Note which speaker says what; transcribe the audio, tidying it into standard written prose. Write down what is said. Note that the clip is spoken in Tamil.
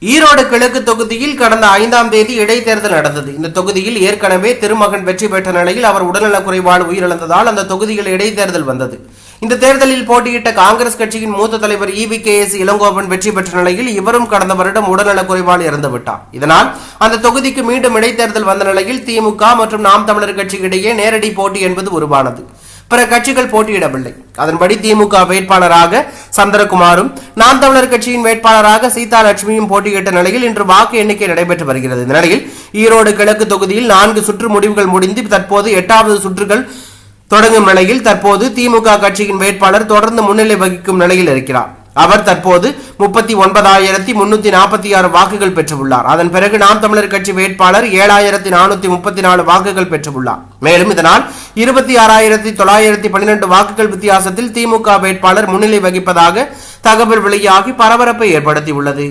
Speaker 1: ஈரோடு கிழக்கு தொகுதியில் கடந்த 5ஆம் தேதி இடைத்தேர்தல் நடந்தது. இந்த தொகுதியில் ஏற்கனவே திருமகன் வெற்றி பெற்ற நிலையில் அவர் உடல்நலக் குறைவால் உயிரிழந்ததால் அந்த தொகுதியில் இடைத்தேர்தல் வந்தது. இந்த தேர்தலில் போட்டியிட்ட காங்கிரஸ் கட்சியின் மூத்த தலைவர் EVKS இளங்கோவன் வெற்றி பெற்ற நிலையில் இவரும் கடந்த வருடம் உடல்நலக் குறைவால் இறந்துவிட்டார். இதனால் அந்த தொகுதிக்கு மீண்டும் இடைத்தேர்தல் வந்த நிலையில் திமுக மற்றும் நாம் தமிழர் கட்சியிடையே நேரடி போட்டி என்பது உருவானது. பிற கட்சிகள் போட்டியிடவில்லை. அதன்படி திமுக வேட்பாளராக சந்திரகுமாரும் நாம் தமிழர் கட்சியின் வேட்பாளராக சீதாலட்சுமியும் போட்டியிட்ட நிலையில் இன்று வாக்கு எண்ணிக்கை நடைபெற்று வருகிறது. இந்த நிலையில் ஈரோடு கிழக்கு தொகுதியில் 4 சுற்று முடிவுகள் முடிந்து தற்போது 8வது சுற்றுகள் தொடங்கும் நிலையில் தற்போது திமுக கட்சியின் வேட்பாளர் தொடர்ந்து முன்னிலை வகிக்கும் நிலையில் இருக்கிறார். அவர் தற்போது 39,346 வாக்குகள் பெற்றுள்ளார். அதன் பிறகு நாம் தமிழர் கட்சி வேட்பாளர் 7,434 வாக்குகள் பெற்றுள்ளார். மேலும் இதனால் 26,912 வாக்குகள் வித்தியாசத்தில் திமுக வேட்பாளர் முன்னிலை வகிப்பதாக தகவல் வெளியாகி பரபரப்பை ஏற்படுத்தியுள்ளது.